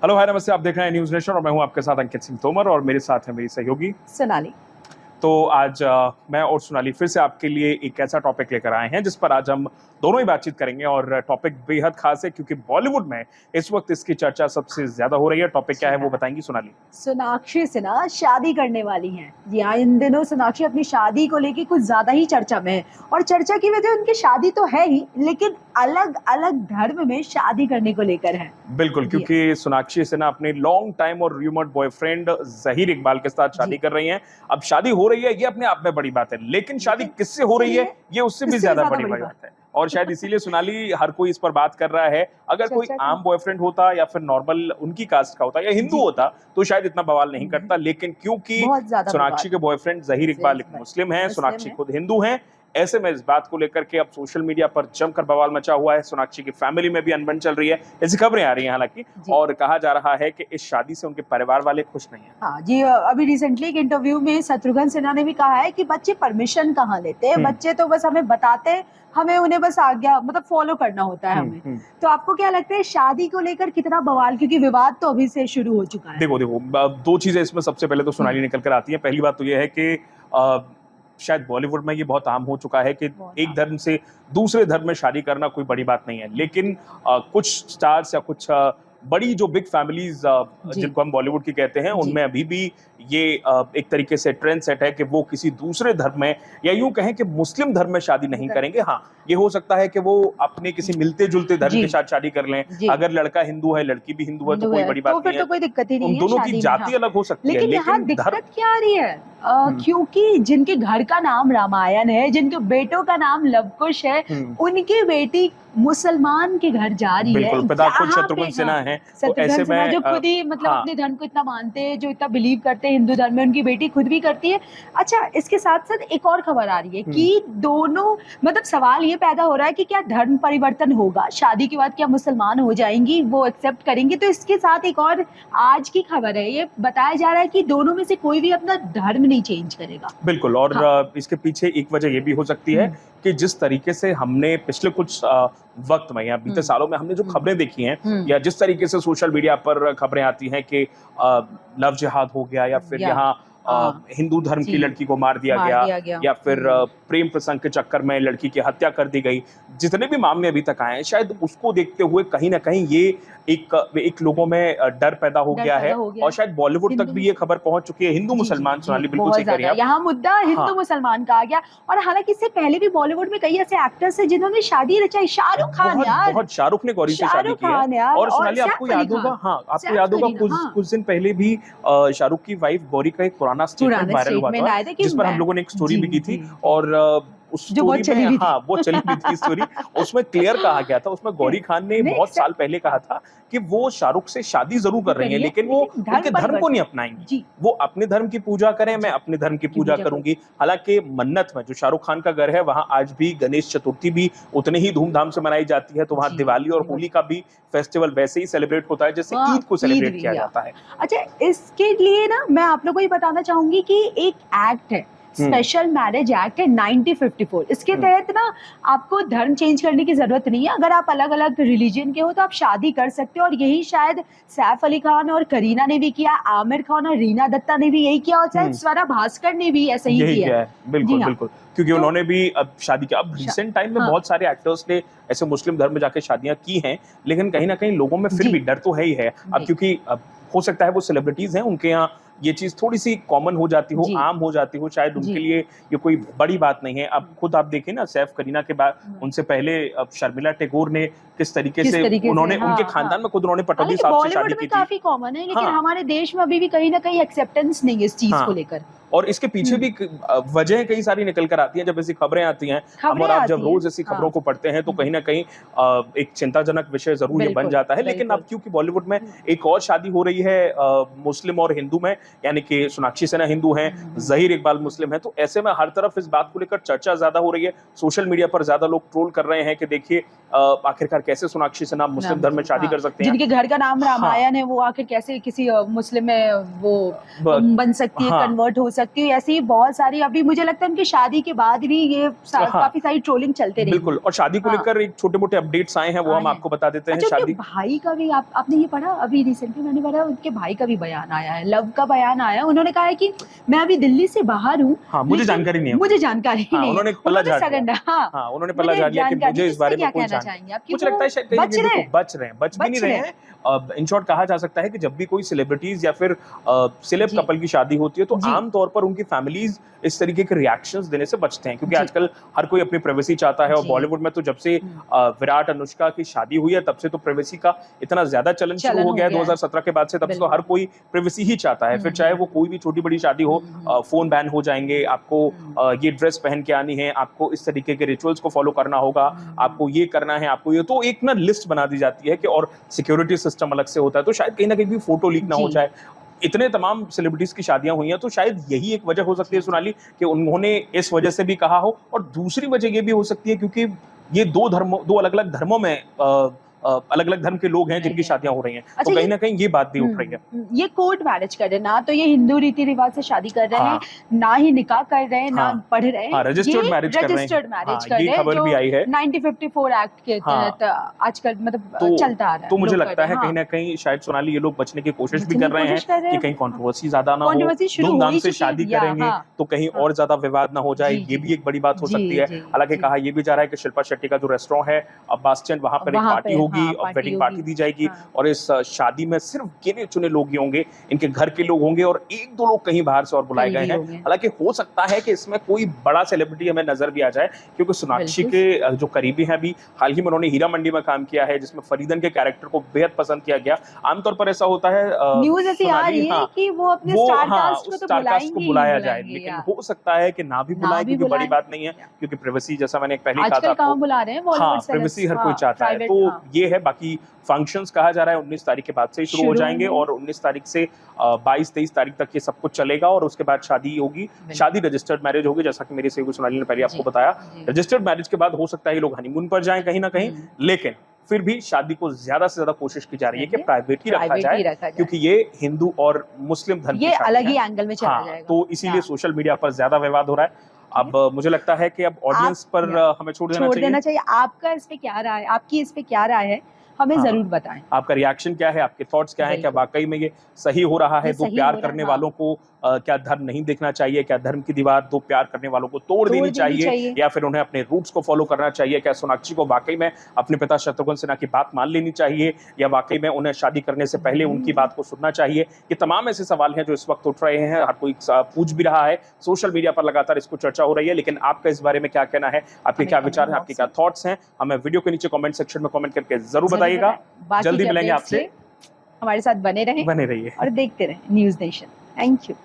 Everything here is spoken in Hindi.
हेलो हाय नमस्ते, आप देख रहे हैं न्यूज़ नेशन और मैं हूं आपके साथ अंकित सिंह तोमर और मेरे साथ है मेरी सहयोगी सोनाली। तो आज मैं और सोनाली फिर से आपके लिए एक ऐसा टॉपिक लेकर आए हैं जिस पर आज हम दोनों ही बातचीत करेंगे और टॉपिक बेहद खास है क्योंकि बॉलीवुड में इस वक्त इसकी चर्चा सबसे ज्यादा हो रही है। टॉपिक क्या है वो बताएंगी सोनाली? सोनाक्षी सिन्हा शादी करने वाली हैं। जी हाँ, इन दिनों सोनाक्षी अपनी शादी को लेके कुछ ज्यादा ही चर्चा में है और चर्चा की वजह उनकी शादी तो है ही, लेकिन अलग अलग धर्म में शादी करने को लेकर है। बिल्कुल, क्योंकि सोनाक्षी सिन्हा अपने लॉन्ग टाइम और रूमर्ड बॉयफ्रेंड जहीर इकबाल के साथ शादी कर रही हैं। अब शादी हो रही है ये अपने आप में बड़ी बात है, लेकिन शादी किससे हो रही है ये उससे भी ज्यादा बड़ी बात है। और शायद इसीलिए सोनाली हर कोई इस पर बात कर रहा है। अगर कोई आम बॉयफ्रेंड होता या फिर नॉर्मल उनकी कास्ट का होता या हिंदू होता तो शायद इतना बवाल नहीं करता, लेकिन क्योंकि सोनाक्षी के बॉयफ्रेंड जहीर इकबाल एक मुस्लिम हैं, सोनाक्षी खुद हिंदू हैं, ऐसे में इस बात को लेकर के अब सोशल मीडिया पर जमकर बवाल मचा हुआ है। सोनाक्षी की फैमिली में भी अनबन चल रही है, ऐसी खबरें आ रही हैं हालांकि, और कहा जा रहा है कि इस शादी से उनके परिवार वाले खुश नहीं हैं। हाँ जी, अभी रिसेंटली एक इंटरव्यू में शत्रुघ्न सिन्हा ने भी कहा है कि बच्चे परमिशन कहाँ लेते हैं, बच्चे तो बस हमें बताते हैं, हमें उन्हें बस आज्ञा मतलब फॉलो करना होता है हमें। तो आपको क्या लगता है शादी को लेकर कितना बवाल, क्योंकि विवाद तो अभी से शुरू हो चुका है? देखो दो चीजें इसमें सबसे पहले तो सोनाली निकल कर आती है। पहली बात तो यह है कि शायद बॉलीवुड में ये बहुत आम हो चुका है कि एक धर्म से दूसरे धर्म में शादी करना कोई बड़ी बात नहीं है, लेकिन कुछ स्टार्स या कुछ बड़ी जो बिग फैमिलीज जिनको हम बॉलीवुड की कहते हैं उनमें अभी भी ये एक तरीके से ट्रेंड सेट है कि वो किसी दूसरे धर्म में या यूं कहें कि मुस्लिम धर्म में शादी नहीं करेंगे। हाँ, ये हो सकता है कि वो अपने किसी मिलते जुलते धर्म के साथ शादी कर लें। अगर लड़का हिंदू है लड़की भी हिंदू है तो कोई बड़ी बात नहीं है, कोई दिक्कत ही नहीं है, दोनों की जाति अलग हो सकती है। लेकिन यहाँ दिक्कत क्या आ रही है? क्योंकि जिनके घर का नाम रामायण है, जिनके बेटों का नाम लवकुश है, उनकी बेटी मुसलमान के घर जा रही है। बिल्कुल, पिता खुद शत्रुघ्न सिन्हा हैं, तो ऐसे में जो खुद ही मतलब अपने धर्म को इतना मानते हैं, जो इतना बिलीव करते हैं हिंदू धर्म में, उनकी बेटी खुद भी करती है। अच्छा, इसके साथ साथ एक और खबर आ रही है कि दोनों मतलब सवाल ये पैदा हो रहा है कि क्या धर्म परिवर्तन होगा शादी के बाद, क्या मुसलमान हो जाएंगी, वो एक्सेप्ट करेंगे? तो इसके साथ एक और आज की खबर है, ये बताया जा रहा है कि दोनों में से कोई भी अपना धर्म नहीं चेंज करेगा। बिल्कुल, और इसके पीछे एक वजह ये भी हो सकती है कि जिस तरीके से हमने पिछले कुछ वक्त में या बीते सालों में हमने जो खबरें देखी हैं या जिस तरीके से सोशल मीडिया पर खबरें आती हैं कि लव जिहाद हो गया या फिर यहाँ हिंदू धर्म की लड़की को मार दिया गया या फिर प्रेम प्रसंग के चक्कर में लड़की की हत्या कर दी गई, जितने भी मामले अभी तक आए हैं, शायद उसको देखते हुए कहीं ना कहीं ये एक लोगों में डर पैदा हो गया है और शायद बॉलीवुड तक भी ये खबर पहुंच चुकी है। हिंदू मुसलमान, सोनाली बिल्कुल सही कह रही हैं आप, यहाँ मुद्दा हिंदू मुसलमान का आ गया। और हालांकि इससे पहले भी बॉलीवुड में कई ऐसे एक्टर्स हैं जिन्होंने शादी रचाई। शाहरुख खान यार, बहुत शाहरुख ने गौरी से शादी की है। और सोनाली आपको याद होगा, हाँ आपको याद होगा कुछ दिन पहले भी शाहरुख की वाइफ गौरी का एक पुराना स्टेटमेंट वायरल हुआ था जिस पर हम लोगों ने एक स्टोरी भी की थी और उस स्टोरी में वो चली भी थी स्टोरी। उसमें क्लियर कहा गया था, उसमें गौरी खान ने बहुत साल पहले कहा था कि वो शाहरुख से शादी जरूर कर रही हैं लेकिन वो उनके धर्म को नहीं अपनाएंगी। वो अपने धर्म की पूजा करें, मैं अपने धर्म की पूजा करूंगी। हालांकि मन्नत में जो शाहरुख खान का घर है वहां आज भी गणेश चतुर्थी भी उतने ही धूमधाम से मनाई जाती है, तो वहां दिवाली और होली का भी फेस्टिवल वैसे ही सेलिब्रेट होता है जैसे ईद को सेलिब्रेट किया जाता है। अच्छा, इसके लिए ना मैं आप लोगों को ये बताना चाहूंगी कि एक एक्ट है, स्पेशल मैरिज एक्ट है 1954। इसके तहत ना आपको धर्म चेंज करने की जरूरत नहीं है। अगर आप अलग अलग रिलीजन के हो तो आप शादी कर सकते हो, और यही शायद सैफ अली खान और करीना ने भी किया, आमिर खान और रीना दत्ता ने भी यही किया, और शायद स्वरा भास्कर ने भी ऐसा ही किया है। बिल्कुल बिल्कुल, क्योंकि उन्होंने भी अब शादी किया। अब रिसेंट टाइम में बहुत सारे एक्टर्स ने ऐसे मुस्लिम धर्म में जाके शादियां की हैं, लेकिन कहीं ना कहीं लोगों में फिर भी डर तो है ही है। अब क्योंकि हो सकता है वो सेलिब्रिटीज हैं, उनके यहाँ ये चीज थोड़ी सी कॉमन हो जाती हो, आम हो जाती हो, शायद उनके लिए ये कोई बड़ी बात नहीं है। अब खुद आप देखें ना, सैफ करीना के बाद उनसे पहले अब शर्मिला टैगोर ने किस तरीके से उन्होंने उनके खानदान में खुद उन्होंने पटौदी साहब से शादी की थी। काफी कॉमन है, लेकिन हमारे देश में अभी भी कहीं ना कहीं एक्सेप्टेंस नहीं है इस चीज को लेकर। और इसके पीछे भी वजह कई सारी निकल कर आती हैं जब ऐसी खबरें आती हैं। हम और आप जब रोज ऐसी खबरों को पढ़ते हैं तो कहीं ना कहीं एक चिंताजनक विषय जरूर ये बन जाता है। लेकिन अब क्योंकि बॉलीवुड में एक और शादी हो रही है मुस्लिम और हिंदू में, यानी कि सोनाक्षी सिन्हा हिंदू हैं, ज़हीर इकबाल मुस्लिम है। तो ऐसे में हर तरफ इस बात को लेकर चर्चा ज्यादा हो रही है, सोशल मीडिया पर ज्यादा लोग ट्रोल कर रहे हैं कि देखिए आखिरकार कैसे सोनाक्षी सिन्हा मुस्लिम धर्म में शादी कर सकते हैं, जिनके घर का नाम रामायण है, वो आखिर कैसे किसी मुस्लिम में वो बन सकती है, कन्वर्ट हो सकती है। ऐसी बहुत सारी, अभी मुझे लगता है उनकी शादी के बाद भी ये काफी सारी ट्रोलिंग चलते रही। बिल्कुल, और शादी को लेकर एक छोटे मोटे अपडेट्स आए हैं, वो हम आपको बता देते हैं। शादी भाई का भी आपने ये पढ़ा, अभी रिसेंटली मैंने पढ़ा उनके भाई का भी बयान आया है, लव का बयान आया। उन्होंने कहा है कि मैं अभी दिल्ली से बाहर हूँ, मुझे जानकारी नहीं है, मुझे जानकारी नहीं है। उन्होंने पल्ला झाड़ दिया इस बारे में। मुझे लगता है शायद बच रहे हैं, बच भी नहीं रहे हैं। इन शॉर्ट कहा जा सकता है कि जब भी कोई सेलिब्रिटीज या फिर सेलेब कपल की शादी होती है तो आमतौर पर उनकी फैमिलीज इस तरीके के रिएक्शंस देने से बचते हैं, क्योंकि आजकल हर कोई अपनी प्राइवेसी चाहता है। और बॉलीवुड में तो जब से विराट अनुष्का की शादी हुई है तब से तो प्राइवेसी का इतना ज्यादा चलन शुरू हो गया है 2017 के बाद से, तब से तो हर कोई प्राइवेसी ही चाहता है। फिर चाहे वो कोई भी छोटी बड़ी शादी हो, फोन बैन हो जाएंगे, आपको ये ड्रेस पहन के आनी है, आपको इस तरीके के रिचुअल्स को फॉलो करना होगा, आपको ये करना है, आपको ये, तो एक ना लिस्ट बना दी जाती है कि, और सिक्योरिटी सिस्टम अलग से होता है। तो शायद कहीं ना कहीं भी फोटो लीक ना हो जाए। इतने तमाम सेलिब्रिटीज की शादियां हुई हैं, तो शायद यही एक वजह हो सकती है सोनाली कि उन्होंने इस वजह से भी कहा हो। और दूसरी वजह ये भी हो सकती है क्योंकि ये दो अलग अलग धर्मों में अलग अलग धर्म के लोग हैं जिनकी शादियां हो रही हैं। तो कहीं ना कहीं ये बात भी उठ रही है। ये कोर्ट मैरिज कर रहे हैं ना, तो ये हिंदू रीति रिवाज से शादी कर रहे हैं, ना ही निकाह कर रहे हैं, ना पढ़ रहे हैं, रजिस्टर्ड मैरिज कर रहे हैं। ये खबर भी आई है 1954 एक्ट के तहत आजकल मतलब चलता आ रहा है। तो मुझे लगता है कहीं ना कहीं शायद सोनाली ये लोग बचने की कोशिश भी कर रहे हैं कि कहीं कंट्रोवर्सी ज्यादा ना हो, धूमधाम से शादी करेंगे तो कहीं और ज्यादा विवाद ना हो जाए, ये भी एक बड़ी बात हो सकती है। हालांकि कहा यह भी जा रहा है कि शिल्पा शेट्टी का जो रेस्टोरेंट है बास्टियन, वहां पर एक पार्टी होगी और वेडिंग पार्टी दी जाएगी, और इस शादी में सिर्फ गिने चुने लोग ही होंगे, इनके घर के लोग होंगे और एक दो लोग कहीं बाहर से और बुलाए गए हैं। हालांकि हो सकता है कि इसमें कोई बड़ा सेलिब्रिटी हमें नजर भी आ जाए, क्योंकि सोनाक्षी के जो करीबी हैं, अभी हाल ही में उन्होंने हीरा मंडी में काम किया है जिसमें फरीदन के कैरेक्टर को बेहद पसंद किया गया। आमतौर पर ऐसा होता है, न्यूज़ ऐसी आ रही है कि वो अपने स्टारकास्ट को बुलाया जाए, लेकिन हो सकता है कि ना भी बुलाए, क्योंकि बड़ी बात नहीं है, क्योंकि प्राइवेसी जैसा मैंने पहले कहा था, बुला रहे हैं, प्राइवेसी हर कोई चाहता है। तो ये है, बाकी फंक्शंस कहा जा रहा है 19 तारीख के बाद से ही शुरू हो जाएंगे और 19 तारीख से 22-23 तारीख तक ये सब कुछ चलेगा और उसके बाद शादी होगी। शादी रजिस्टर्ड मैरिज होगी, जैसा कि मेरी सहयोगी सोनाली ने पहले आपको बताया। रजिस्टर्ड मैरिज के बाद हो सकता है ये लोग हनीमून पर जाएं कहीं ना कहीं, लेकिन फिर भी शादी को ज्यादा से ज्यादा कोशिश की जा रही है कि प्राइवेट ही रखा जाए, क्योंकि ये हिंदू और मुस्लिम धर्म ये अलग ही एंगल में चला जाएगा। तो इसीलिए सोशल मीडिया पर ज्यादा विवाद हो रहा है। अब मुझे लगता है कि अब ऑडियंस पर हमें छोड़ देना चाहिए। आपका इस पे क्या राय है, आपकी इस पे क्या राय है, हमें जरूर बताएं। आपका रिएक्शन क्या है, आपके थॉट्स क्या है, क्या वाकई में ये सही हो रहा है? दो प्यार करने वालों को क्या धर्म नहीं देखना चाहिए? क्या धर्म की दीवार दो प्यार करने वालों को तोड़ देनी चाहिए, या फिर उन्हें अपने रूट्स को फॉलो करना चाहिए? क्या सोनाक्षी को वाकई में अपने पिता शत्रुघ्न सिन्हा की बात मान लेनी चाहिए, या वाकई में उन्हें शादी करने से पहले उनकी बात को सुनना चाहिए? ये तमाम ऐसे सवाल हैं जो इस वक्त उठ रहे हैं, हर कोई पूछ भी रहा है, सोशल मीडिया पर लगातार इसको चर्चा हो रही है। लेकिन आपका इस बारे में क्या कहना है, आपके क्या विचार हैं, आपके क्या थॉट्स हैं, हमें वीडियो के नीचे कमेंट सेक्शन में कमेंट करके जरूर बताइएगा। जल्दी मिलेंगे आपसे, हमारे साथ बने रहिए और देखते रहें न्यूज़ नेशन। Thank you.